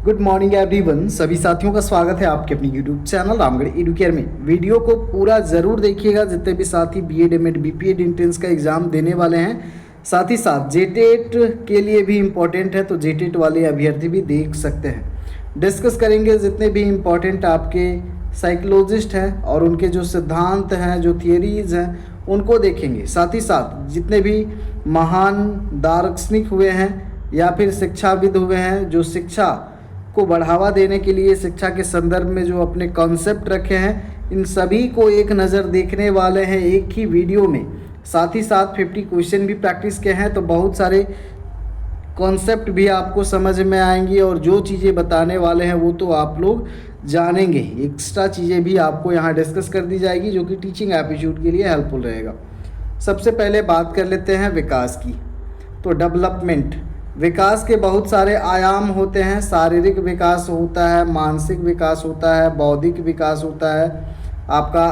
Good morning everyone. सभी साथियों का स्वागत है आपके अपनी यूट्यूब चैनल रामगढ़ एडुकेयर में। वीडियो को पूरा ज़रूर देखिएगा, जितने भी साथी बीएड एमएड बीपीएड एंट्रेंस का एग्ज़ाम देने वाले हैं, साथ ही साथ जेटेट के लिए भी इम्पोर्टेंट है, तो जेटेट वाले अभ्यर्थी भी देख सकते हैं। डिस्कस करेंगे जितने भी इम्पोर्टेंट आपके साइकोलॉजिस्ट हैं और उनके जो सिद्धांत हैं, जो थियरीज़ हैं, उनको देखेंगे। साथ ही साथ जितने भी महान दार्शनिक हुए हैं या फिर शिक्षाविद हुए हैं, जो शिक्षा को बढ़ावा देने के लिए शिक्षा के संदर्भ में जो अपने कॉन्सेप्ट रखे हैं, इन सभी को एक नज़र देखने वाले हैं एक ही वीडियो में। साथ ही साथ 50 क्वेश्चन भी प्रैक्टिस के हैं, तो बहुत सारे कॉन्सेप्ट भी आपको समझ में आएंगी और जो चीज़ें बताने वाले हैं वो तो आप लोग जानेंगे। एक्स्ट्रा चीज़ें भी आपको यहाँ डिस्कस कर दी जाएगी जो कि टीचिंग एप्टीट्यूड के लिए हेल्पफुल रहेगा। सबसे पहले बात कर लेते हैं विकास की। तो डेवलपमेंट, विकास के बहुत सारे आयाम होते हैं। शारीरिक विकास होता है, मानसिक विकास होता है, बौद्धिक विकास होता है, आपका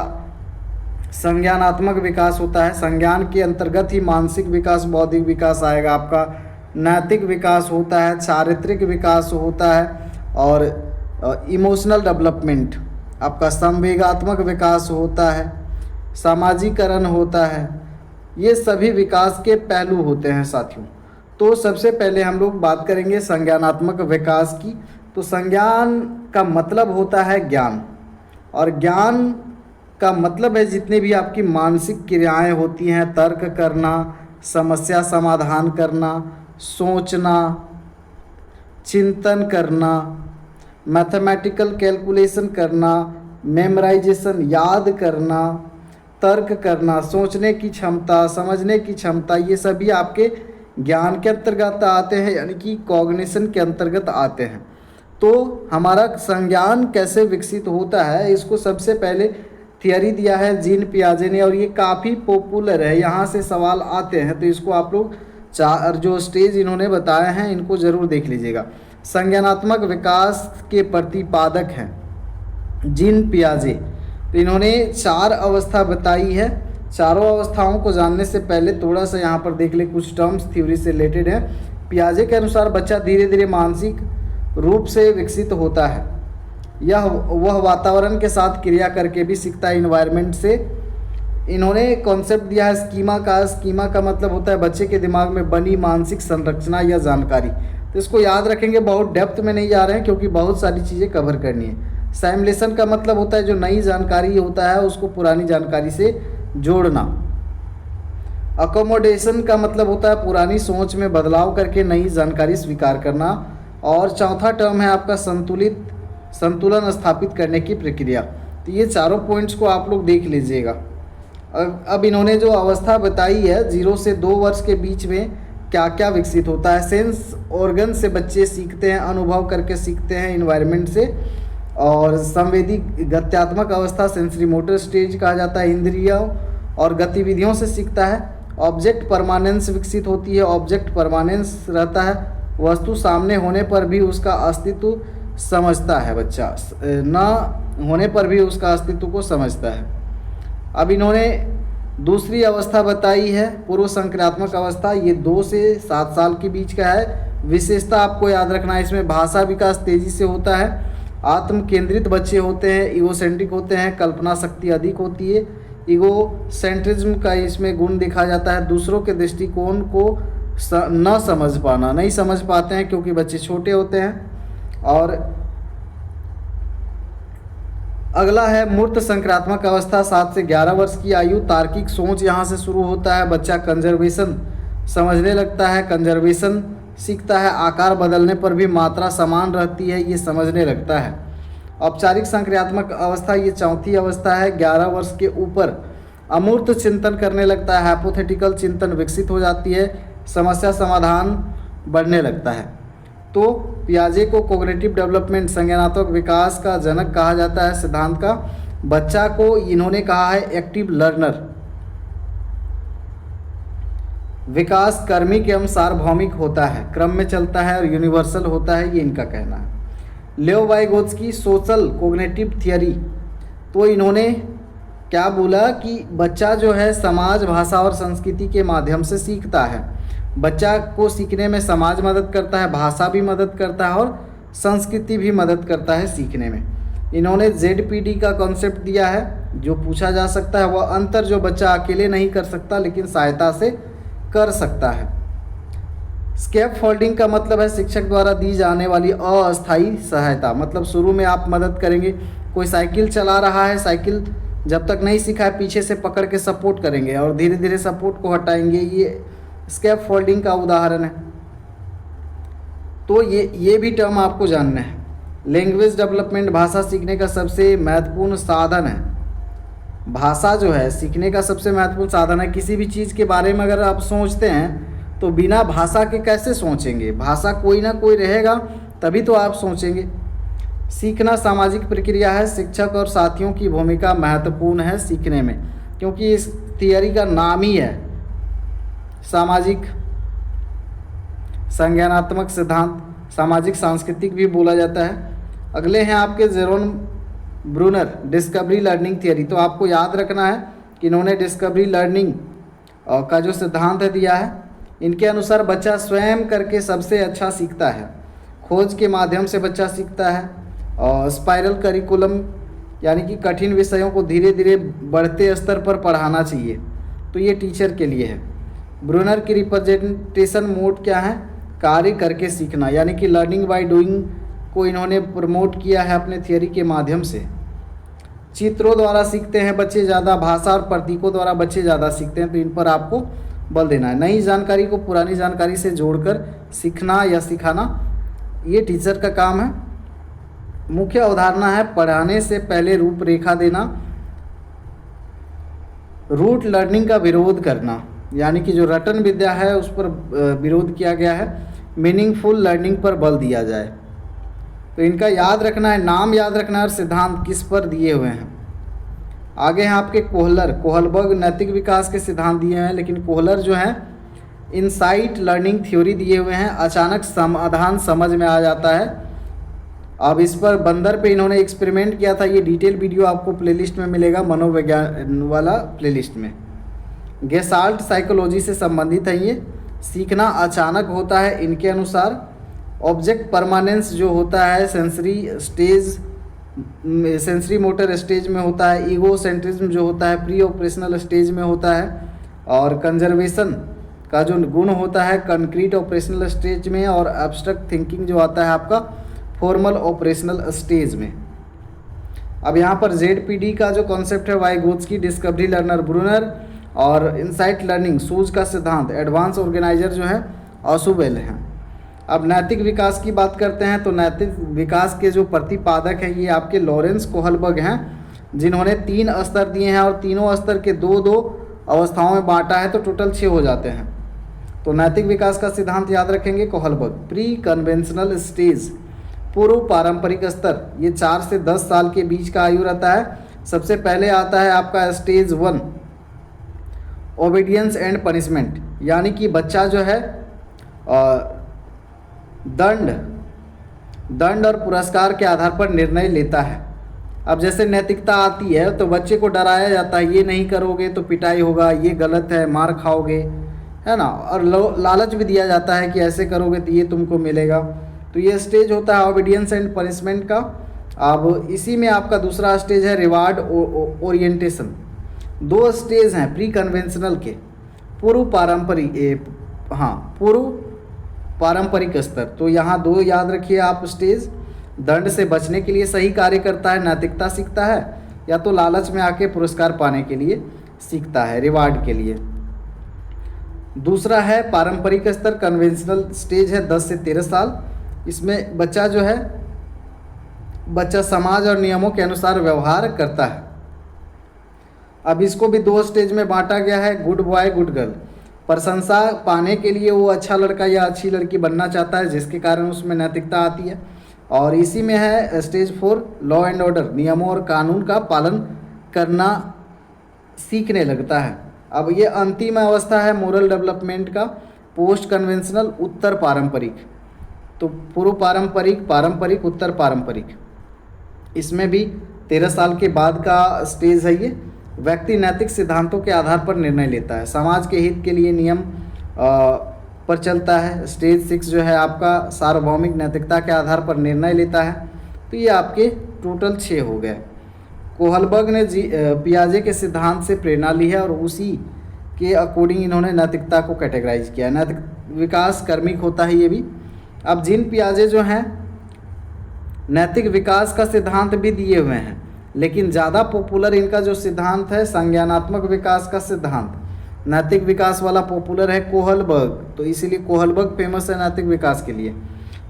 संज्ञानात्मक विकास होता है। संज्ञान के अंतर्गत ही मानसिक विकास, बौद्धिक विकास आएगा। आपका नैतिक विकास होता है, चारित्रिक विकास होता है और इमोशनल डेवलपमेंट, आपका संवेगात्मक विकास होता है, सामाजिकरण होता है। ये सभी विकास के पहलू होते हैं साथियों। तो सबसे पहले हम लोग बात करेंगे संज्ञानात्मक विकास की। तो संज्ञान का मतलब होता है ज्ञान, और ज्ञान का मतलब है जितने भी आपकी मानसिक क्रियाएं होती हैं, तर्क करना, समस्या समाधान करना, सोचना, चिंतन करना, मैथमेटिकल कैलकुलेशन करना, मेमोराइजेशन याद करना, तर्क करना, सोचने की क्षमता, समझने की क्षमता, ये सभी आपके ज्ञान के अंतर्गत आते हैं, यानी कि कॉग्निशन के अंतर्गत आते हैं। तो हमारा संज्ञान कैसे विकसित होता है, इसको सबसे पहले थियरी दिया है जीन पियाजे ने, और ये काफ़ी पॉपुलर है। यहाँ से सवाल आते हैं, तो इसको आप लोग चार जो स्टेज इन्होंने बताए हैं इनको ज़रूर देख लीजिएगा। संज्ञानात्मक विकास के प्रतिपादक हैं जीन पियाजे। तो इन्होंने 4 अवस्था बताई है। चारों अवस्थाओं को जानने से पहले थोड़ा सा यहाँ पर देख ले, कुछ टर्म्स थ्योरी से रिलेटेड है। पियाजे के अनुसार बच्चा धीरे धीरे मानसिक रूप से विकसित होता है। वह वातावरण के साथ क्रिया करके भी सीखता है, इन्वायरमेंट से। इन्होंने कॉन्सेप्ट दिया है स्कीमा का। स्कीमा का मतलब होता है बच्चे के दिमाग में बनी मानसिक संरचना या जानकारी। तो इसको याद रखेंगे, बहुत डेप्थ में नहीं जा रहे हैं क्योंकि बहुत सारी चीज़ें कवर करनी है। साइमुलेशन का मतलब होता है जो नई जानकारी होता है उसको पुरानी जानकारी से जोड़ना। अकोमोडेशन का मतलब होता है पुरानी सोच में बदलाव करके नई जानकारी स्वीकार करना। और चौथा टर्म है आपका संतुलन स्थापित करने की प्रक्रिया। तो ये चारों पॉइंट्स को आप लोग देख लीजिएगा। अब इन्होंने जो अवस्था बताई है 0 से 2 वर्ष के बीच में क्या क्या विकसित होता है। सेंस ऑर्गन से बच्चे सीखते हैं, अनुभव करके सीखते हैं इन्वायरमेंट से। और संवेदी गत्यात्मक अवस्था सेंसरी मोटर स्टेज कहा जाता है, इंद्रियों और गतिविधियों से सीखता है। ऑब्जेक्ट परमानेंस विकसित होती है, ऑब्जेक्ट परमानेंस रहता है, वस्तु सामने होने पर भी उसका अस्तित्व समझता है बच्चा, न होने पर भी उसका अस्तित्व को समझता है। अब इन्होंने दूसरी अवस्था बताई है पूर्व संक्रियात्मक अवस्था। ये 2 से 7 साल के बीच का है। विशेषता आपको याद रखना है, इसमें भाषा विकास तेज़ी से होता है, आत्म केंद्रित बच्चे होते हैं, ईगोसेंट्रिक होते हैं, कल्पना शक्ति अधिक होती है। ईगो सेंट्रिज्म का इसमें गुण देखा जाता है, दूसरों के दृष्टिकोण को न समझ पाना, नहीं समझ पाते हैं क्योंकि बच्चे छोटे होते हैं। और अगला है मूर्त संक्रात्मक अवस्था 7 से 11 वर्ष की आयु। तार्किक सोच यहाँ से शुरू होता है, बच्चा कंजर्वेशन समझने लगता है, कंजर्वेशन सीखता है, आकार बदलने पर भी मात्रा समान रहती है, ये समझने लगता है। औपचारिक संक्रियात्मक अवस्था ये चौथी अवस्था है। 11 वर्ष के ऊपर अमूर्त चिंतन करने लगता है, हाइपोथेटिकल चिंतन विकसित हो जाती है, समस्या समाधान बढ़ने लगता है। तो पियाजे को कोग्निटिव डेवलपमेंट, संज्ञानात्मक विकास का जनक कहा जाता है सिद्धांत का। बच्चा को इन्होंने कहा है एक्टिव लर्नर। विकास कर्मी के अनुसार भौमिक होता है, क्रम में चलता है और यूनिवर्सल होता है, ये इनका कहना है। लेओ वाइगोत्स्की सोशल कोग्निटिव थियरी। तो इन्होंने क्या बोला कि बच्चा जो है समाज, भाषा और संस्कृति के माध्यम से सीखता है। बच्चा को सीखने में समाज मदद करता है, भाषा भी मदद करता है और संस्कृति भी मदद करता है सीखने में। इन्होंने ZPD का कॉन्सेप्ट दिया है। जो पूछा जा सकता है वह अंतर जो बच्चा अकेले नहीं कर सकता लेकिन सहायता से कर सकता है। स्कैप फोल्डिंग का मतलब है शिक्षक द्वारा दी जाने वाली अस्थायी सहायता। मतलब शुरू में आप मदद करेंगे, कोई साइकिल चला रहा है, साइकिल जब तक नहीं सीखा है पीछे से पकड़ के सपोर्ट करेंगे और धीरे धीरे सपोर्ट को हटाएंगे। ये स्कैप फोल्डिंग का उदाहरण है। तो ये भी टर्म आपको जानना है। लैंग्वेज डेवलपमेंट भाषा सीखने का सबसे महत्वपूर्ण साधन है। भाषा जो है सीखने का सबसे महत्वपूर्ण साधन है। किसी भी चीज़ के बारे में अगर आप सोचते हैं तो बिना भाषा के कैसे सोचेंगे? भाषा कोई ना कोई रहेगा तभी तो आप सोचेंगे। सीखना सामाजिक प्रक्रिया है। शिक्षक और साथियों की भूमिका महत्वपूर्ण है सीखने में, क्योंकि इस थियरी का नाम ही है सामाजिक संज्ञानात्मक सिद्धांत। सामाजिक सांस्कृतिक भी बोला जाता है। अगले हैं आपके Jerome Bruner, discovery learning theory. तो आपको याद रखना है कि इन्होंने डिस्कवरी लर्निंग का जो सिद्धांत है दिया है। इनके अनुसार बच्चा स्वयं करके सबसे अच्छा सीखता है। खोज के माध्यम से बच्चा सीखता है। और स्पाइरल करिकुलम यानी कि कठिन विषयों को धीरे धीरे बढ़ते स्तर पर पढ़ाना चाहिए। तो ये टीचर के लिए है। ब्रूनर की रिप्रेजेंटेशन मोड क्या है? कार्य करके सीखना, यानी कि लर्निंग बाय डूइंग को इन्होंने प्रमोट किया है अपने थियरी के माध्यम से। चित्रों द्वारा सीखते हैं बच्चे ज़्यादा, भाषा और प्रतीकों द्वारा बच्चे ज़्यादा सीखते हैं। तो इन पर आपको बल देना है। नई जानकारी को पुरानी जानकारी से जोड़कर सीखना या सिखाना, ये टीचर का काम है। मुख्य अवधारणा है पढ़ाने से पहले रूपरेखा देना, रूट लर्निंग का विरोध करना, यानी कि जो रटन विद्या है उस पर विरोध किया गया है। मीनिंगफुल लर्निंग पर बल दिया जाए। तो इनका याद रखना है, नाम याद रखना है और सिद्धांत किस पर दिए हुए हैं। आगे हैं आपके कोहलबर्ग नैतिक विकास के सिद्धांत दिए हैं, लेकिन कोहलर जो है इनसाइट लर्निंग थ्योरी दिए हुए हैं। अचानक समाधान समझ में आ जाता है। अब इस पर बंदर पे इन्होंने एक्सपेरिमेंट किया था। ये डिटेल वीडियो आपको प्लेलिस्ट में मिलेगा, मनोविज्ञान वाला प्लेलिस्ट में। गेसाल्ट साइकोलॉजी से संबंधित है ये। सीखना अचानक होता है इनके अनुसार। ऑब्जेक्ट परमानेंस जो होता है सेंसरी मोटर स्टेज में होता है। ईगो सेंट्रिज्म जो होता है प्री ऑपरेशनल स्टेज में होता है। और कंजर्वेशन का जो गुण होता है कंक्रीट ऑपरेशनल स्टेज में। और एब्स्ट्रैक्ट थिंकिंग जो आता है आपका फॉर्मल ऑपरेशनल स्टेज में। अब यहाँ पर ZPD का जो कॉन्सेप्ट है वाइगोत्स्की, डिस्कवरी लर्नर ब्रूनर और इनसाइट लर्निंग सूज का सिद्धांत, एडवांस ऑर्गेनाइजर जो है ऑसुबेल हैं। अब नैतिक विकास की बात करते हैं तो नैतिक विकास के जो प्रतिपादक हैं ये आपके लॉरेंस कोहलबर्ग हैं, जिन्होंने 3 स्तर दिए हैं और तीनों स्तर के 2-2 अवस्थाओं में बांटा है, तो टोटल 6 हो जाते हैं। तो नैतिक विकास का सिद्धांत याद रखेंगे कोहलबर्ग। प्री कन्वेंशनल स्टेज, पूर्व पारंपरिक स्तर, ये 4 से 10 साल के बीच का आयु रहता है। सबसे पहले आता है आपका स्टेज 1 ओबीडियंस एंड पनिशमेंट, यानी कि बच्चा जो है दंड और पुरस्कार के आधार पर निर्णय लेता है। अब जैसे नैतिकता आती है तो बच्चे को डराया जाता है, ये नहीं करोगे तो पिटाई होगा, ये गलत है, मार खाओगे, है ना। और लालच भी दिया जाता है कि ऐसे करोगे तो ये तुमको मिलेगा। तो ये स्टेज होता है ओबीडियंस एंड पनिशमेंट का। अब इसी में आपका दूसरा स्टेज है रिवार्ड ओरिएंटेशन। 2 स्टेज हैं प्री कन्वेंशनल के। पूर्व पारंपरिक स्तर, तो यहाँ 2 याद रखिए आप स्टेज। दंड से बचने के लिए सही कार्य करता है, नैतिकता सीखता है, या तो लालच में आके पुरस्कार पाने के लिए सीखता है, रिवार्ड के लिए। दूसरा है पारंपरिक स्तर, कन्वेंशनल स्टेज है 10 से 13 साल। इसमें बच्चा जो है समाज और नियमों के अनुसार व्यवहार करता है। अब इसको भी 2 स्टेज में बांटा गया है, गुड बॉय गुड गर्ल। प्रशंसा पाने के लिए वो अच्छा लड़का या अच्छी लड़की बनना चाहता है, जिसके कारण उसमें नैतिकता आती है। और इसी में है स्टेज 4 लॉ एंड ऑर्डर, नियमों और कानून का पालन करना सीखने लगता है। अब ये अंतिम अवस्था है मोरल डेवलपमेंट का, पोस्ट कन्वेंशनल, उत्तर पारंपरिक। तो पूर्व पारंपरिक, उत्तर पारंपरिक, इसमें भी 13 साल के बाद का स्टेज है ये। व्यक्ति नैतिक सिद्धांतों के आधार पर निर्णय लेता है, समाज के हित के लिए नियम पर चलता है। स्टेज 6 जो है आपका सार्वभौमिक नैतिकता के आधार पर निर्णय लेता है। तो ये आपके टोटल 6 हो गए। कोहलबर्ग ने पियाजे के सिद्धांत से प्रेरणा ली है और उसी के अकॉर्डिंग इन्होंने नैतिकता को कैटेगराइज किया है। नैतिक विकास कर्मिक होता है ये भी। अब जीन पियाजे जो हैं नैतिक विकास का सिद्धांत भी दिए हुए हैं, लेकिन ज़्यादा पॉपुलर इनका जो सिद्धांत है संज्ञानात्मक विकास का सिद्धांत। नैतिक विकास वाला पॉपुलर है कोहलबर्ग, तो इसीलिए कोहलबर्ग फेमस है नैतिक विकास के लिए।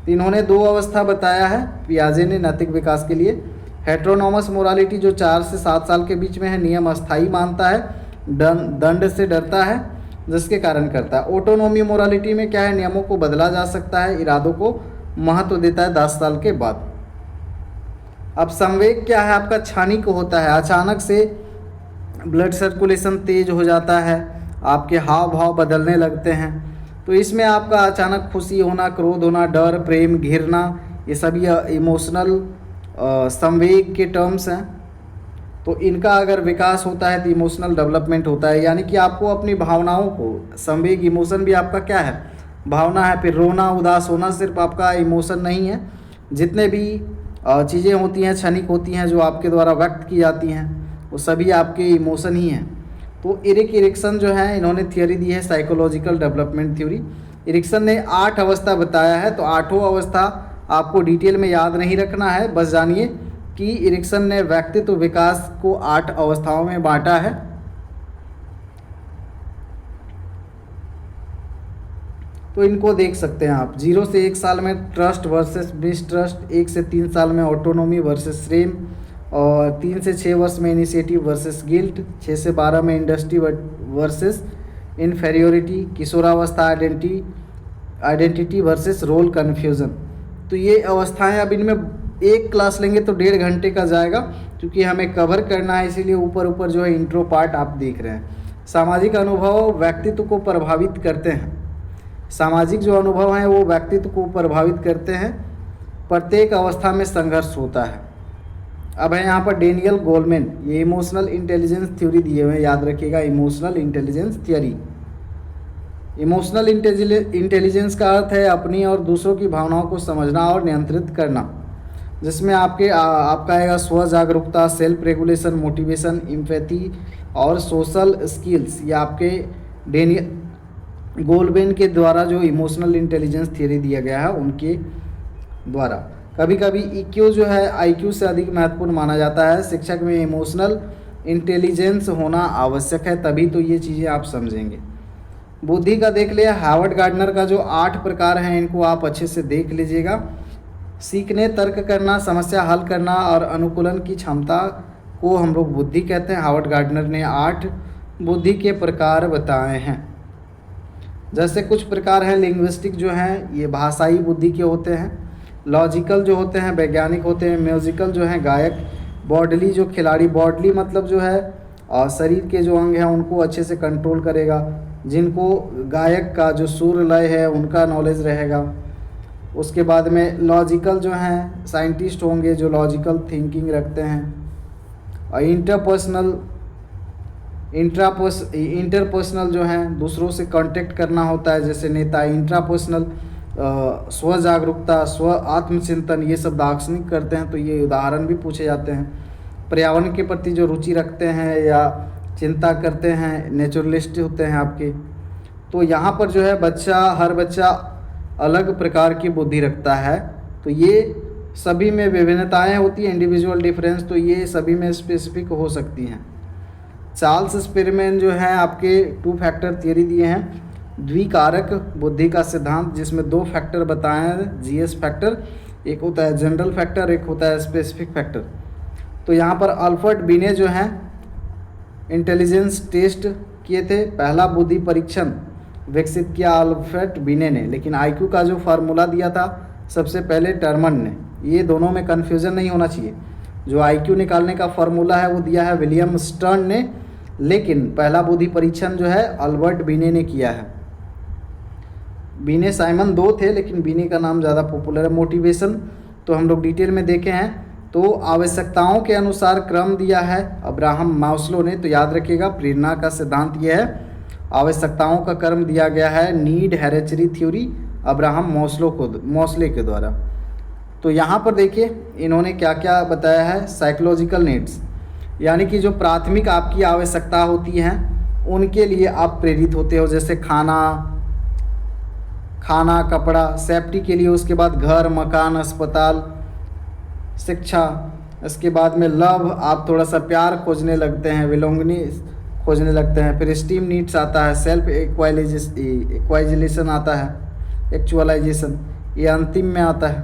तो इन्होंने 2 अवस्था बताया है पियाजे ने नैतिक विकास के लिए। हेट्रोनॉमस मोरालिटी जो 4 से 7 साल के बीच में है, नियम अस्थायी मानता है, दंड से डरता है जिसके कारण करता है। ऑटोनोमी मोरालिटी में क्या है, नियमों को बदला जा सकता है, इरादों को महत्व देता है 10 साल के बाद। अब संवेग क्या है आपका, क्षणिक होता है, अचानक से ब्लड सर्कुलेशन तेज हो जाता है, आपके हाव भाव बदलने लगते हैं। तो इसमें आपका अचानक खुशी होना, क्रोध होना, डर, प्रेम, घिरना, ये सभी इमोशनल संवेग के टर्म्स हैं। तो इनका अगर विकास होता है तो इमोशनल डेवलपमेंट होता है, यानी कि आपको अपनी भावनाओं को, संवेग इमोशन भी आपका क्या है, भावना है। फिर रोना, उदास होना सिर्फ आपका इमोशन नहीं है, जितने भी चीज़ें होती हैं क्षणिक होती हैं जो आपके द्वारा व्यक्त की जाती हैं वो सभी आपके इमोशन ही हैं। तो एरिक एरिक्सन जो है इन्होंने थियोरी दी है साइकोलॉजिकल डेवलपमेंट थ्योरी। एरिक्सन ने 8 अवस्था बताया है, तो 8वां अवस्था आपको डिटेल में याद नहीं रखना है, बस जानिए कि एरिक्सन ने व्यक्तित्व विकास को 8 अवस्थाओं में बांटा है। तो इनको देख सकते हैं आप। 0 से 1 साल में ट्रस्ट वर्सेस मिसट्रस्ट, 1 से 3 साल में ऑटोनोमी वर्सेस श्रेम, और 3 से 6 वर्ष में इनिशिएटिव वर्सेस गिल्ट, 6 से 12 में इंडस्ट्री वर्सेस इन्फेरियोरिटी, किशोरावस्था आइडेंटिटी वर्सेस रोल कन्फ्यूज़न। तो ये अवस्थाएं, अब इनमें एक क्लास लेंगे तो 1.5 घंटे का जाएगा, क्योंकि हमें कवर करना है, इसीलिए ऊपर ऊपर जो है इंट्रो पार्ट आप देख रहे हैं। सामाजिक अनुभव व्यक्तित्व को प्रभावित करते हैं। सामाजिक जो अनुभव हैं वो व्यक्तित्व को प्रभावित करते हैं। प्रत्येक अवस्था में संघर्ष होता है। अब है यहाँ पर डेनियल गोलमैन, ये इमोशनल इंटेलिजेंस थ्योरी दिए हुए हैं, याद रखिएगा, emotional intelligence theory. Emotional intelligence का अर्थ है अपनी और दूसरों की भावनाओं को समझना और नियंत्रित करना, जिसमें आपका आएगा स्व जागरूकता, सेल्फ रेगुलेशन, मोटिवेशन, एम्पैथी और सोशल स्किल्स। ये आपके डेनियल गोलमैन के द्वारा जो इमोशनल इंटेलिजेंस थ्योरी दिया गया है उनके द्वारा। कभी कभी ईक्यू जो है आईक्यू से अधिक महत्वपूर्ण माना जाता है। शिक्षक में इमोशनल इंटेलिजेंस होना आवश्यक है, तभी तो ये चीज़ें आप समझेंगे। बुद्धि का देख लिया। हार्वर्ड गार्डनर का जो 8 प्रकार हैं इनको आप अच्छे से देख लीजिएगा। सीखने, तर्क करना, समस्या हल करना और अनुकूलन की क्षमता को हम लोग बुद्धि कहते हैं। हार्वर्ड गार्डनर ने 8 बुद्धि के प्रकार बताए हैं। जैसे कुछ प्रकार हैं लिंग्विस्टिक जो हैं ये भाषाई बुद्धि के होते हैं, लॉजिकल जो होते हैं वैज्ञानिक होते हैं, म्यूजिकल जो हैं गायक, बॉडली जो खिलाड़ी, बॉडली मतलब जो है और शरीर के जो अंग हैं उनको अच्छे से कंट्रोल करेगा, जिनको गायक का जो सुर लय है उनका नॉलेज रहेगा। उसके बाद में लॉजिकल जो हैं साइंटिस्ट होंगे जो लॉजिकल थिंकिंग रखते हैं। और इंटरपर्सनल जो हैं दूसरों से कांटेक्ट करना होता है, जैसे नेता। इंट्रापर्सनल स्व जागरूकता, स्व आत्मचिंतन, ये सब दार्शनिक करते हैं, तो ये उदाहरण भी पूछे जाते हैं। पर्यावरण के प्रति जो रुचि रखते हैं या चिंता करते हैं, नेचुरलिस्ट होते हैं आपके। तो यहाँ पर जो है हर बच्चा अलग प्रकार की बुद्धि रखता है, तो ये सभी में विभिन्नताएं होती हैं, इंडिविजुअल डिफरेंस, तो ये सभी में स्पेसिफिक हो सकती हैं। चार्ल्स स्पिरमैन जो है आपके 2 फैक्टर थियरी दिए हैं। द्विकारक बुद्धि का सिद्धांत, जिसमें 2 फैक्टर बताए हैं, जीएस फैक्टर, एक होता है जनरल फैक्टर, एक होता है स्पेसिफिक फैक्टर। तो यहाँ पर अल्फ्रेड बिने जो हैं इंटेलिजेंस टेस्ट किए थे, पहला बुद्धि परीक्षण विकसित किया अल्फ्रेड बिने ने, लेकिन आईक्यू का जो फार्मूला दिया था सबसे पहले टर्मन ने। ये दोनों में कन्फ्यूज़न नहीं होना चाहिए। जो आईक्यू निकालने का फार्मूला है वो दिया है विलियम स्टर्न ने, लेकिन पहला बुद्धि परीक्षण जो है अल्बर्ट बिने ने किया है। बिने साइमन 2 थे, लेकिन बिने का नाम ज़्यादा पॉपुलर है। मोटिवेशन तो हम लोग डिटेल में देखे हैं, तो आवश्यकताओं के अनुसार क्रम दिया है अब्राहम मास्लो ने, तो याद रखिएगा प्रेरणा का सिद्धांत यह है। आवश्यकताओं का क्रम दिया गया है नीड हेरेचरी थ्योरी अब्राहम मॉस्ले के द्वारा। तो यहाँ पर देखिए इन्होंने क्या क्या बताया है, साइकोलॉजिकल नीड्स यानी कि जो प्राथमिक आपकी आवश्यकता होती हैं उनके लिए आप प्रेरित होते हो, जैसे खाना कपड़ा, सेफ्टी के लिए, उसके बाद घर मकान अस्पताल शिक्षा, इसके बाद में लव, आप थोड़ा सा प्यार खोजने लगते हैं, बिलोंगनेस खोजने लगते हैं। फिर स्टीम नीड्स आता है, सेल्फ एक्वाइजिलेशन आता है, एक्चुअलाइजेशन ये अंतिम में आता है।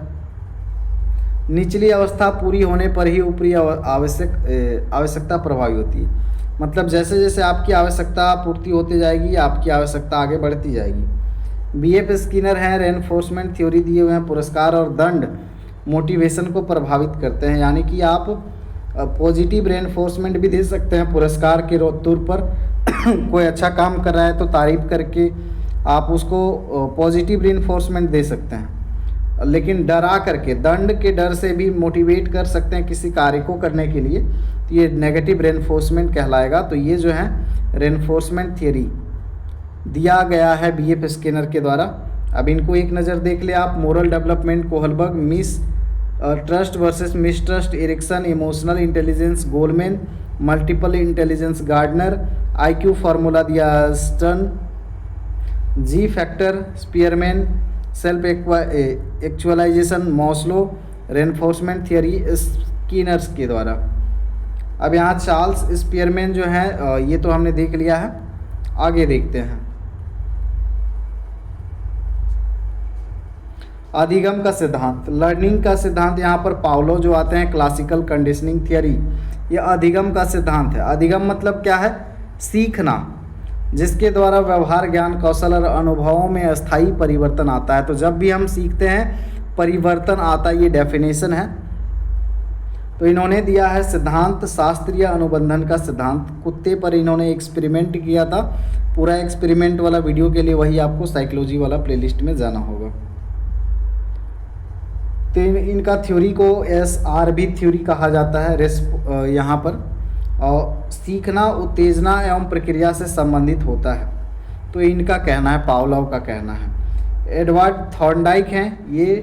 निचली अवस्था पूरी होने पर ही ऊपरी आवश्यकता प्रभावी होती है। मतलब जैसे जैसे आपकी आवश्यकता पूर्ति होती जाएगी आपकी आवश्यकता आगे बढ़ती जाएगी। बीएफ स्किनर हैं, रेनफोर्समेंट थ्योरी दिए हुए हैं, पुरस्कार और दंड मोटिवेशन को प्रभावित करते हैं, यानी कि आप पॉजिटिव रेनफोर्समेंट भी दे सकते हैं पुरस्कार के तौर पर। कोई अच्छा काम कर रहा है तो तारीफ करके आप उसको पॉजिटिव रेनफोर्समेंट दे सकते हैं, लेकिन डरा करके दंड के डर से भी मोटिवेट कर सकते हैं किसी कार्य को करने के लिए, तो ये नेगेटिव रेनफोर्समेंट कहलाएगा। तो ये जो है रेनफोर्समेंट थियरी दिया गया है बीएफ स्किनर के द्वारा। अब इनको एक नज़र देख ले आप। Moral development Kohlberg, miss trust versus mistrust Erikson, emotional intelligence Goleman, multiple intelligence Gardner, IQ formula दिया Stern, G factor Spearman, self actualization Maslow, reinforcement theory Skinners के द्वारा। अब यहाँ चार्ल्स स्पीयरमैन जो है ये तो हमने देख लिया है, आगे देखते हैं। अधिगम का सिद्धांत, लर्निंग का सिद्धांत, यहाँ पर पावलो जो आते हैं, क्लासिकल कंडीशनिंग थियरी, ये अधिगम का सिद्धांत है। अधिगम मतलब क्या है, सीखना, जिसके द्वारा व्यवहार ज्ञान कौशल और अनुभवों में अस्थायी परिवर्तन आता है। तो जब भी हम सीखते हैं परिवर्तन आता है, ये डेफिनेशन है। तो इन्होंने दिया है सिद्धांत शास्त्रीय अनुबंधन का सिद्धांत। कुत्ते पर इन्होंने एक्सपेरिमेंट किया था, पूरा एक्सपेरिमेंट वाला वीडियो के लिए वही आपको साइकोलॉजी वाला प्लेलिस्ट में जाना होगा। तो इनका थ्योरी को SRB थ्योरी कहा जाता है यहाँ पर, और सीखना उत्तेजना एवं प्रक्रिया से संबंधित होता है। तो इनका कहना है, पावलोव का कहना है। एडवर्ड थॉर्नडाइक हैं, ये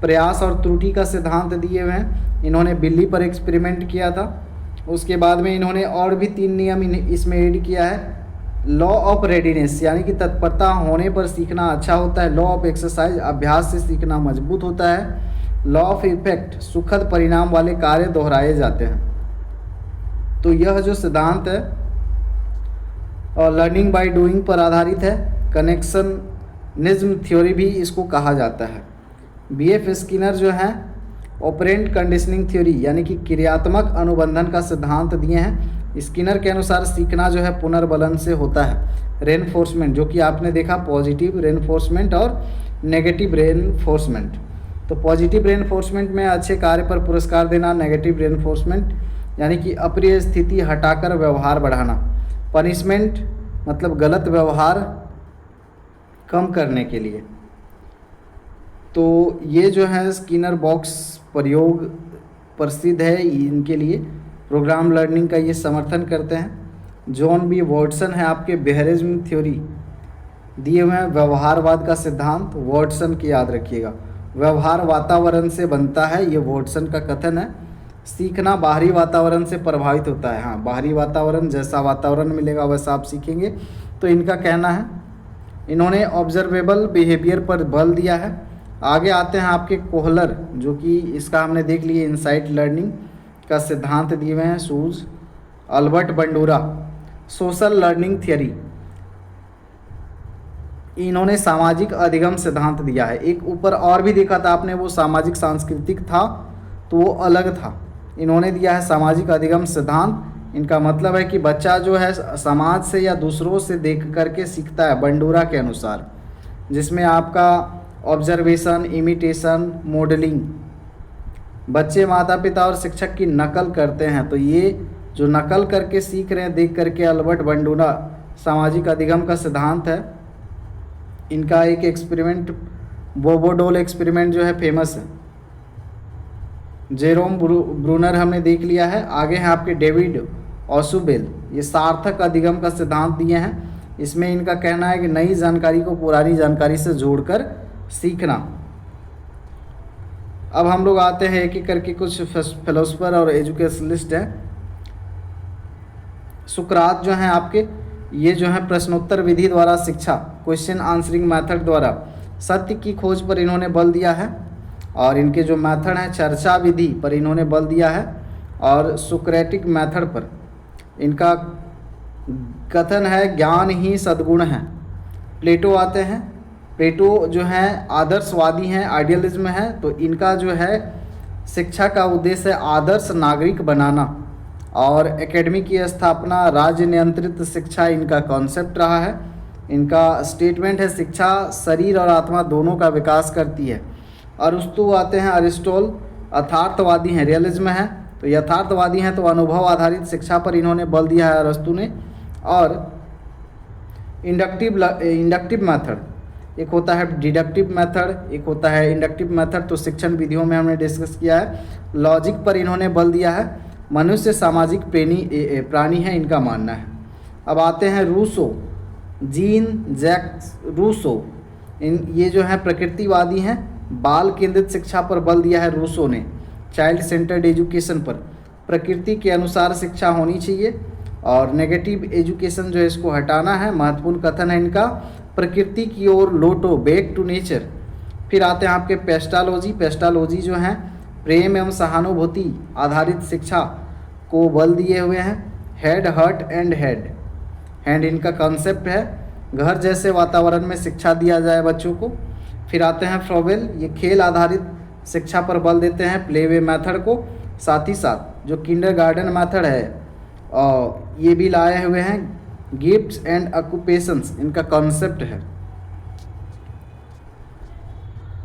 प्रयास और त्रुटि का सिद्धांत दिए हुए हैं। इन्होंने बिल्ली पर एक्सपेरिमेंट किया था। उसके बाद में इन्होंने और भी 3 नियम इसमें ऐड किया है। लॉ ऑफ रेडीनेस यानी कि तत्परता होने पर सीखना अच्छा होता है। लॉ ऑफ एक्सरसाइज, अभ्यास से सीखना मजबूत होता है। लॉ ऑफ इफेक्ट, सुखद परिणाम वाले कार्य दोहराए जाते हैं। तो यह जो सिद्धांत है और लर्निंग बाय डूइंग पर आधारित है। कनेक्शनिज्म थ्योरी भी इसको कहा जाता है। बीएफ स्किनर जो है ऑपरेंट कंडीशनिंग थ्योरी यानी कि क्रियात्मक अनुबंधन का सिद्धांत दिए हैं। स्किनर के अनुसार सीखना जो है पुनर्बलन से होता है। रेनफोर्समेंट जो कि आपने देखा, पॉजिटिव रेनफोर्समेंट और नेगेटिव रेनफोर्समेंट। तो पॉजिटिव रेनफोर्समेंट में अच्छे कार्य पर पुरस्कार देना, नेगेटिव रेनफोर्समेंट यानी कि अप्रिय स्थिति हटाकर व्यवहार बढ़ाना, पनिशमेंट मतलब गलत व्यवहार कम करने के लिए। तो ये जो है स्किनर बॉक्स प्रयोग प्रसिद्ध है इनके लिए। प्रोग्राम लर्निंग का ये समर्थन करते हैं। जॉन बी वॉटसन है आपके बेहरिज्म थ्योरी दिए हुए हैं। व्यवहारवाद का सिद्धांत वॉटसन की याद रखिएगा। व्यवहार वातावरण से बनता है, ये वॉटसन का कथन है। सीखना बाहरी वातावरण से प्रभावित होता है। हाँ, बाहरी वातावरण, जैसा वातावरण मिलेगा वैसा आप सीखेंगे। तो इनका कहना है। इन्होंने ऑब्जर्वेबल बिहेवियर पर बल दिया है। आगे आते हैं आपके कोहलर, जो कि इसका हमने देख लिए इनसाइट लर्निंग का सिद्धांत दिए हुए हैं। सूज, Albert Bandura, social learning theory, इन्होंने सामाजिक अधिगम सिद्धांत दिया है। एक ऊपर और भी देखा था आपने, वो सामाजिक सांस्कृतिक था तो वो अलग था। इन्होंने दिया है सामाजिक अधिगम सिद्धांत। इनका मतलब है कि बच्चा जो है समाज से या दूसरों से देख करके सीखता है बंडूरा के अनुसार, जिसमें आपका ऑब्जर्वेशन, इमिटेशन, मॉडलिंग, बच्चे माता पिता और शिक्षक की नकल करते हैं। तो ये जो नकल करके सीख रहे हैं देख करके, अल्बर्ट बंडूरा सामाजिक अधिगम का सिद्धांत है। इनका एक एक्सपेरिमेंट बोबोडोल एक्सपेरिमेंट जो है फेमस है। जेरोम ब्रूनर हमने देख लिया है। आगे हैं आपके डेविड ऑसुबेल, ये सार्थक अधिगम का सिद्धांत दिए हैं। इसमें इनका कहना है कि नई जानकारी को पुरानी जानकारी से जोड़कर सीखना। अब हम लोग आते हैं एक एक करके, कुछ फिलोसफर और एजुकेशनलिस्ट हैं। सुकरात जो हैं आपके, ये जो है प्रश्नोत्तर विधि द्वारा शिक्षा, क्वेश्चन आंसरिंग मेथड द्वारा सत्य की खोज पर इन्होंने बल दिया है। और इनके जो मेथड हैं, चर्चा विधि पर इन्होंने बल दिया है और सुक्रेटिक मेथड पर। इनका कथन है ज्ञान ही सद्गुण है। प्लेटो आते हैं। प्लेटो जो हैं आदर्शवादी हैं, आइडियलिज्म है, तो इनका जो है शिक्षा का उद्देश्य है आदर्श नागरिक बनाना। और एकेडमी की स्थापना, राज्य नियंत्रित शिक्षा इनका कॉन्सेप्ट रहा है। इनका स्टेटमेंट है शिक्षा शरीर और आत्मा दोनों का विकास करती है। अरिस्टो आते हैं। अरिस्टोल यथार्थवादी हैं, रियलिज्म है, तो यथार्थवादी हैं, तो अनुभव आधारित शिक्षा पर इन्होंने बल दिया है अरिस्टो ने। और इंडक्टिव मेथड, एक होता है डिडक्टिव मेथड, एक होता है इंडक्टिव मेथड, तो शिक्षण विधियों में हमने डिस्कस किया है। लॉजिक पर इन्होंने बल दिया है। मनुष्य सामाजिक प्राणी है, इनका मानना है। अब आते हैं रूसो, जीन जैक्स रूसो। ये जो है प्रकृतिवादी हैं। बाल केंद्रित शिक्षा पर बल दिया है रूसो ने, चाइल्ड सेंटर्ड एजुकेशन पर। प्रकृति के अनुसार शिक्षा होनी चाहिए। और नेगेटिव एजुकेशन जो है इसको हटाना है। महत्वपूर्ण कथन है इनका, प्रकृति की ओर लौटो, बैक टू नेचर। फिर आते हैं आपके पेस्टालॉजी। पेस्टालॉजी जो है प्रेम एवं सहानुभूति आधारित शिक्षा को बल दिए हुए हैं। Head, heart and head, hand इनका कॉन्सेप्ट है। घर जैसे वातावरण में शिक्षा दिया जाए बच्चों को। फिर आते हैं फ्रोवेल, ये खेल आधारित शिक्षा पर बल देते हैं, प्लेवे मेथड को। साथ ही साथ जो किंडरगार्टन मेथड है ये भी लाए हुए हैं। गिफ्ट्स एंड ऑक्यूपेशंस इनका कॉन्सेप्ट है।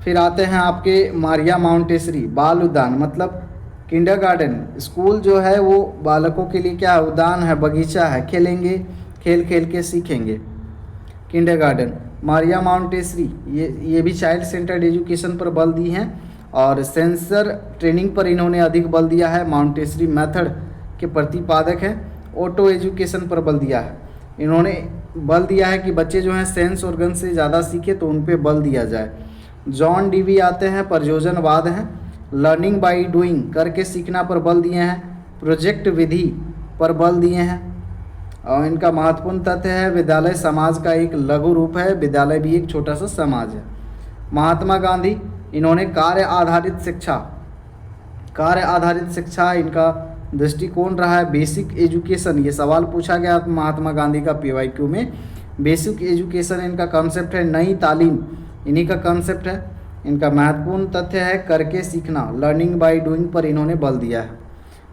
फिर आते हैं आपके मारिया माउंटेसरी, बाल उद्यान, मतलब किंडरगार्टन स्कूल जो है वो बालकों के लिए क्या है, उद्यान है, बगीचा है, खेलेंगे, खेल खेल के सीखेंगे। किंडरगार्टन मारिया माउंटेसरी ये भी चाइल्ड सेंटर्ड एजुकेशन पर बल दी हैं। और सेंसर ट्रेनिंग पर इन्होंने अधिक बल दिया है। माउंटेसरी मेथड के प्रतिपादक हैं। ऑटो एजुकेशन पर बल दिया है। इन्होंने बल दिया है कि बच्चे जो हैं सेंस ऑर्गन से ज़्यादा सीखे, तो उन पे बल दिया जाए। जॉन डीवी आते हैं, प्रयोजनवाद हैं। लर्निंग बाय डूइंग, करके सीखना पर बल दिए हैं। प्रोजेक्ट विधि पर बल दिए हैं। और इनका महत्वपूर्ण तथ्य है विद्यालय समाज का एक लघु रूप है, विद्यालय भी एक छोटा सा समाज है। महात्मा गांधी, इन्होंने कार्य आधारित शिक्षा इनका दृष्टिकोण रहा है। बेसिक एजुकेशन, ये सवाल पूछा गया महात्मा गांधी का PYQ में। बेसिक एजुकेशन इनका कॉन्सेप्ट है। नई तालीम इन्हीं का कॉन्सेप्ट है। इनका महत्वपूर्ण तथ्य है करके सीखना, लर्निंग बाय डूइंग पर इन्होंने बल दिया है।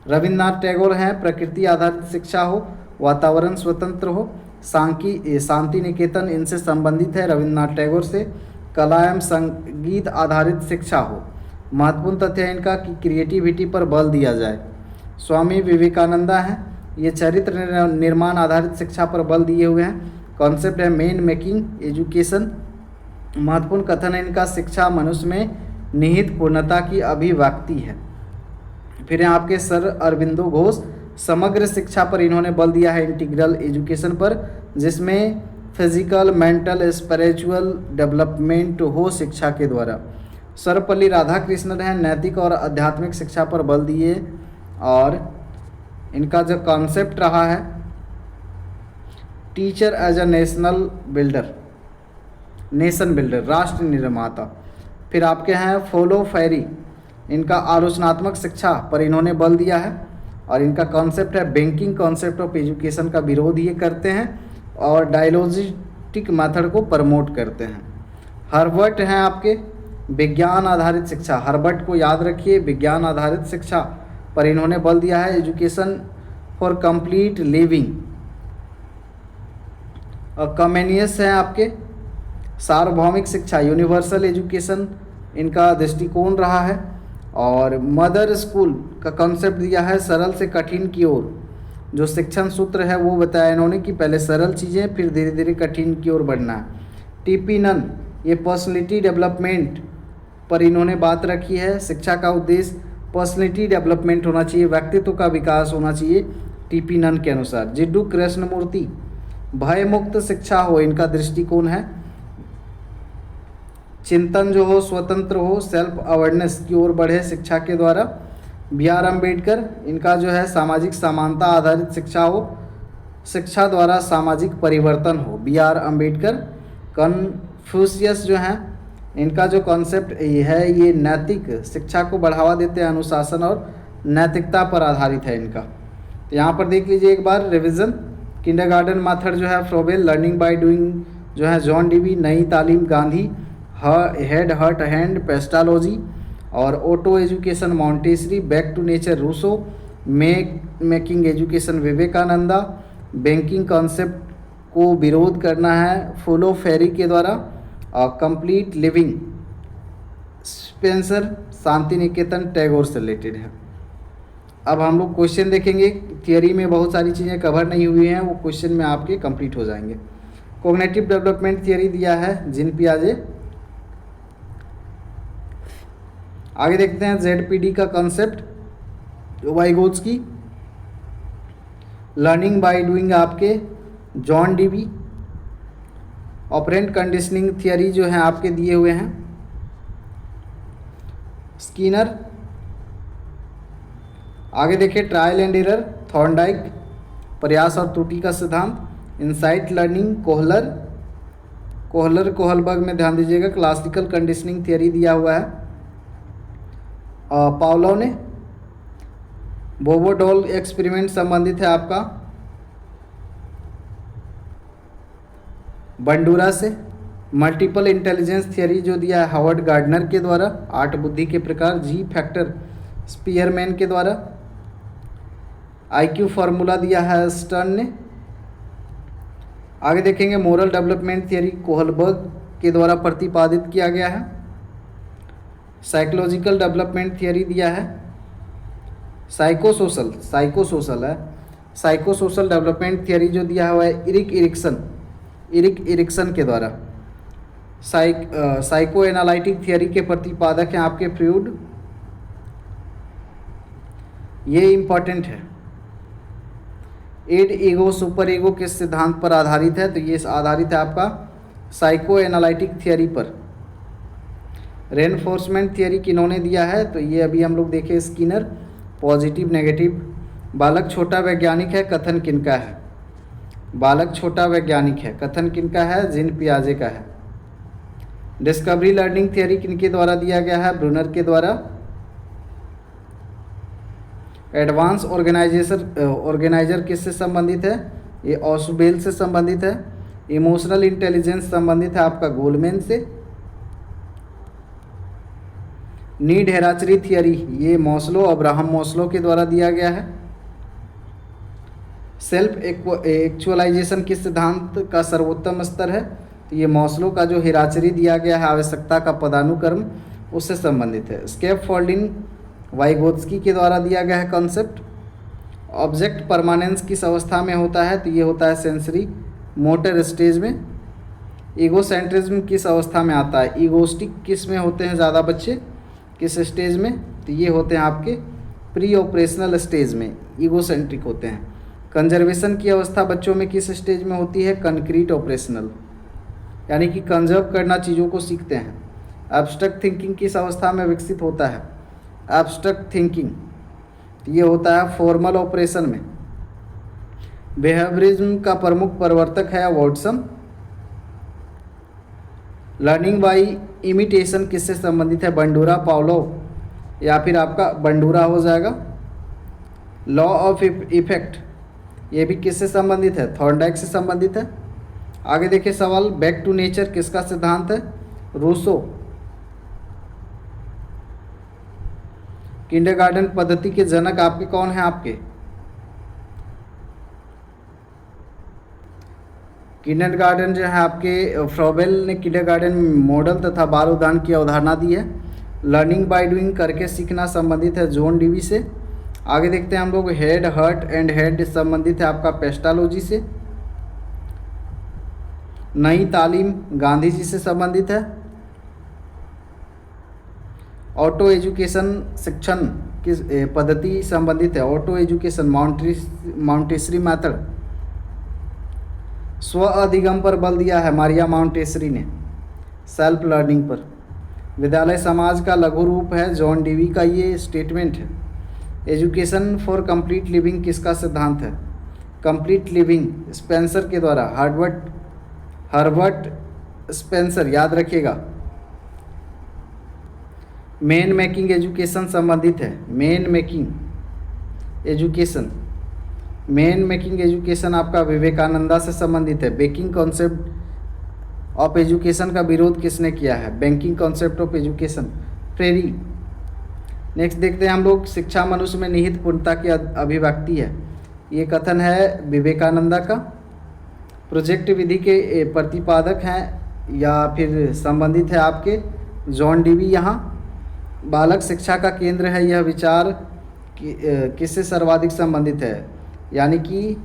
रविन्द्रनाथ टैगोर हैं, प्रकृति आधारित शिक्षा हो, वातावरण स्वतंत्र हो। शांति निकेतन इनसे संबंधित है, रविन्द्रनाथ टैगोर से। कला एवं संगीत आधारित शिक्षा हो। महत्वपूर्ण तथ्य है इनका कि क्रिएटिविटी पर बल दिया जाए। स्वामी विवेकानंदा हैं, ये चरित्र निर्माण आधारित शिक्षा पर बल दिए हुए हैं। कॉन्सेप्ट है मैन मेकिंग एजुकेशन। महत्वपूर्ण कथन है इनका, शिक्षा मनुष्य में निहित पूर्णता की अभिव्यक्ति है। फिर यहाँ आपके सर अरविंदो घोष, समग्र शिक्षा पर इन्होंने बल दिया है, इंटीग्रल एजुकेशन पर, जिसमें फिजिकल, मेंटल, स्पिरिचुअल डेवलपमेंट हो शिक्षा के द्वारा। सर्वपल्ली राधाकृष्णन है, नैतिक और आध्यात्मिक शिक्षा पर बल दिए। और इनका जो कॉन्सेप्ट रहा है teacher as a nation builder, राष्ट्र निर्माता। फिर आपके हैं फॉलो फेरी, इनका आलोचनात्मक शिक्षा पर इन्होंने बल दिया है। और इनका कॉन्सेप्ट है बैंकिंग कॉन्सेप्ट ऑफ एजुकेशन का विरोध ये करते हैं और डायलॉजिस्टिक मेथड को प्रमोट करते हैं। हर्बर्ट हैं आपके, विज्ञान आधारित शिक्षा, हर्बर्ट को याद रखिए, विज्ञान आधारित शिक्षा पर इन्होंने बल दिया है। Education for complete living. और कमेनियस हैं आपके, सार्वभौमिक शिक्षा, यूनिवर्सल एजुकेशन इनका दृष्टिकोण रहा है। और मदर स्कूल का कॉन्सेप्ट दिया है, सरल से कठिन की ओर। जो शिक्षण सूत्र है वो बताया इन्होंने कि पहले सरल चीज़ें फिर धीरे धीरे कठिन की ओर बढ़ना है। TP नन, ये पर्सनैलिटी डेवलपमेंट पर इन्होंने बात रखी है। शिक्षा का उद्देश्य पर्सनैलिटी डेवलपमेंट होना चाहिए, व्यक्तित्व का विकास होना चाहिए TP नन के अनुसार। जिड्डू कृष्णमूर्ति, भय मुक्त शिक्षा हो, इनका दृष्टिकोण है। चिंतन जो हो स्वतंत्र हो, सेल्फ अवेयरनेस की ओर बढ़े शिक्षा के द्वारा। बी आर अम्बेडकर, इनका जो है सामाजिक समानता आधारित शिक्षा हो, शिक्षा द्वारा सामाजिक परिवर्तन हो, बी आर अम्बेडकर। कन्फ्यूशियस जो हैं, इनका जो कॉन्सेप्ट है ये नैतिक शिक्षा को बढ़ावा देते हैं, अनुशासन और नैतिकता पर आधारित है इनका। तो यहाँ पर देख लीजिए एक बार रिवीजन। किंडरगार्टन मेथड जो है फ्रोबेल, लर्निंग बाय डूइंग जो है जॉन डीवी, नई तालीम Gandhi, head heart hand Pestalozzi, और auto education Montessori, back to nature Rousseau, making education Vivekananda, banking concept को विरोध करना है फुलो फेरी के द्वारा, complete living Spencer, Shanti Niketan Tagore से रिलेटेड है। अब हम लोग क्वेश्चन देखेंगे। थियरी में बहुत सारी चीज़ें कवर नहीं हुई हैं, वो क्वेश्चन में आपके कंप्लीट हो जाएंगे। कॉग्निटिव डेवलपमेंट थियरी दिया है जीन पियाजे। आगे देखते हैं जेडपीडी का concept Vygotsky, learning by doing आपके John Dewey, operant conditioning theory जो है आपके दिए हुए हैं स्किनर। आगे देखिए ट्रायल एंड एरर थॉर्नडाइक, प्रयास और त्रुटि का सिद्धांत, इनसाइट लर्निंग कोहलर, कोहलबर्ग में ध्यान दीजिएगा। क्लासिकल कंडीशनिंग थियरी दिया हुआ है पावलोव ने। बोबोडॉल एक्सपेरिमेंट संबंधित है आपका बंडूरा से। मल्टीपल इंटेलिजेंस थियरी जो दिया है हावर्ड गार्डनर के द्वारा, 8 बुद्धि के प्रकार, जी फैक्टर स्पीयरमैन के द्वारा। आईक्यू फार्मूला दिया है स्टर्न ने। आगे देखेंगे मोरल डेवलपमेंट थियरी कोहलबर्ग के द्वारा प्रतिपादित किया गया है। साइकोलॉजिकल डेवलपमेंट थियरी दिया है साइकोसोशल है। साइकोसोशल डेवलपमेंट थियरी जो दिया हुआ है इरिक इरिक्सन के द्वारा। साइको एनालिटिक थियरी के प्रतिपादक हैं आपके फ्रूड। ये इम्पॉर्टेंट है। एड ईगो सुपर ईगो किस सिद्धांत पर आधारित है, तो ये आधारित है आपका साइको एनालिटिक थियरी पर। रेनफोर्समेंट थियरी किन्होंने दिया है, तो ये अभी हम लोग देखें स्किनर। पॉजिटिव नेगेटिव, बालक छोटा वैज्ञानिक है, कथन किनका है? बालक छोटा वैज्ञानिक है, कथन किनका है? जीन पियाजे का है। डिस्कवरी लर्निंग थियरी किनके द्वारा दिया गया है? ब्रूनर के द्वारा। एडवांस ऑर्गेनाइजर किससे संबंधित है? ये ऑसबेल से संबंधित है। इमोशनल इंटेलिजेंस संबंधित है आपका गोलमैन से। नीड हेराचरी थियरी ये मॉस्लो अब्राहम मॉस्लो के द्वारा दिया गया है। सेल्फ एक्चुअलाइजेशन किस सिद्धांत का सर्वोत्तम स्तर है? तो ये मॉस्लो का जो हेराचरी दिया गया है आवश्यकता का पदानुक्रम उससे संबंधित है। स्केप फोल्डिंग वाइगोत्स्की के द्वारा दिया गया है कॉन्सेप्ट। ऑब्जेक्ट परमानेंस किस अवस्था में होता है? तो ये होता है सेंसरी मोटर स्टेज में। ईगोसेंट्रिज्म किस अवस्था में आता है? ईगोस्टिक किस में होते हैं ज़्यादा बच्चे, किस स्टेज में? तो ये होते हैं आपके प्री ऑपरेशनल स्टेज में ईगोसेंट्रिक होते हैं। कंजर्वेशन की अवस्था बच्चों में किस स्टेज में होती है? कंक्रीट ऑपरेशनल, यानी कि कंजर्व करना चीज़ों को सीखते हैं। एब्स्ट्रैक्ट थिंकिंग किस अवस्था में विकसित होता है? एब्स्ट्रैक्ट थिंकिंग ये होता है फॉर्मल ऑपरेशन में। बिहेवियरिज्म का प्रमुख प्रवर्तक है वॉटसन। लर्निंग बाय इमिटेशन किससे संबंधित है? बंडूरा पावलोव या फिर आपका बंडूरा हो जाएगा। लॉ ऑफ इफेक्ट ये भी किससे संबंधित है? थॉर्नडाइक से संबंधित है। आगे देखिए सवाल, बैक टू नेचर किसका सिद्धांत है? रूसो। किंडरगार्टन पद्धति के जनक आपके कौन हैं? आपके किंडरगार्टन जो है आपके फ्रोबेल ने किंडरगार्टन मॉडल तथा बाल उद्यान की अवधारणा दी है। लर्निंग बाय डूइंग करके सीखना संबंधित है जॉन डीवी से। आगे देखते हैं हम लोग, हेड हर्ट एंड हेड संबंधित है आपका पेस्टालॉजी से। नई तालीम गांधी जी से संबंधित है। ऑटो एजुकेशन शिक्षण किस पद्धति संबंधित है? Auto education Montessori method. स्व अधिगम पर बल दिया है मारिया माउंटेसरी ने, सेल्फ लर्निंग पर। विद्यालय समाज का लघु रूप है, जॉन डीवी का ये स्टेटमेंट है। एजुकेशन फॉर कंप्लीट लिविंग किसका सिद्धांत है? कंप्लीट लिविंग स्पेंसर के द्वारा, हर्बर्ट स्पेंसर, याद रखिएगा। मेन मेकिंग एजुकेशन संबंधित है, मेन मेकिंग एजुकेशन आपका विवेकानंदा से संबंधित है। बेकिंग कॉन्सेप्ट ऑफ एजुकेशन का विरोध किसने किया है? Banking concept of education, Freire. Next देखते हैं हम लोग, शिक्षा मनुष्य में निहित पूर्णता की अभिव्यक्ति है। ये कथन है विवेकानंदा का। प्रोजेक्ट विधि के प्रतिपादक हैं या फिर संबंधित है आपके जॉन डीवी। यहाँ बालक शिक्षा का केंद्र है, यह विचार किससे सर्वाधिक संबंधित है? यानी कि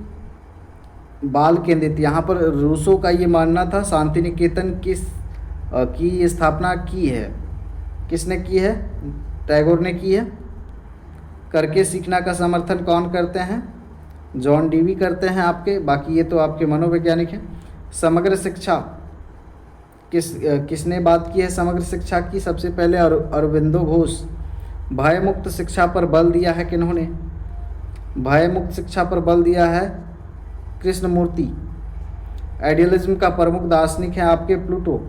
बाल केंद्रित। यहाँ पर रूसो का ये मानना था शांति निकेतन की स्थापना की है, किसने की है? टैगोर ने की है। करके सीखना का समर्थन कौन करते हैं? जॉन डीवी करते हैं आपके। बाकी ये तो आपके मनोवैज्ञानिक हैं। समग्र शिक्षा किसने बात की है? समग्र शिक्षा की सबसे पहले अरविंदो घोष। भय मुक्त शिक्षा पर बल दिया है किन्होंने? भय मुक्त शिक्षा पर बल दिया है कृष्णमूर्ति। आइडियलिज्म का प्रमुख दार्शनिक है आपके प्लूटो।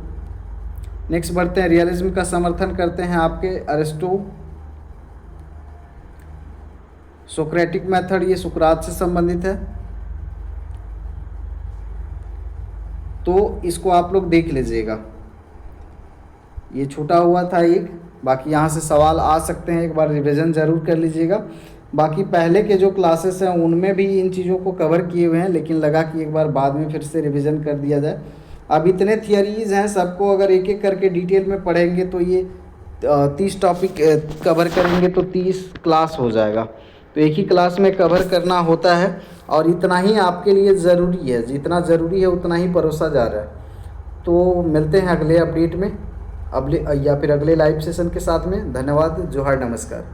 नेक्स्ट बढ़ते हैं, रियलिज्म का समर्थन करते हैं आपके अरिस्टो। सोक्रेटिक मेथड, ये सुकरात से संबंधित है, तो इसको आप लोग देख लीजिएगा। ये छूटा हुआ था एक, बाकी यहाँ से सवाल आ सकते हैं, एक बार रिवीजन ज़रूर कर लीजिएगा। बाकी पहले के जो क्लासेस हैं उनमें भी इन चीज़ों को कवर किए हुए हैं, लेकिन लगा कि एक बार बाद में फिर से रिवीजन कर दिया जाए। अब इतने थियरीज़ हैं, सबको अगर एक एक करके डिटेल में पढ़ेंगे तो ये 30 टॉपिक कवर करेंगे तो 30 क्लास हो जाएगा। तो एक ही क्लास में कवर करना होता है और इतना ही आपके लिए ज़रूरी है, जितना ज़रूरी है उतना ही परोसा जा रहा है। तो मिलते हैं अगले अपडेट में, या फिर अगले लाइव सेशन के साथ में। धन्यवाद, जोहार, नमस्कार।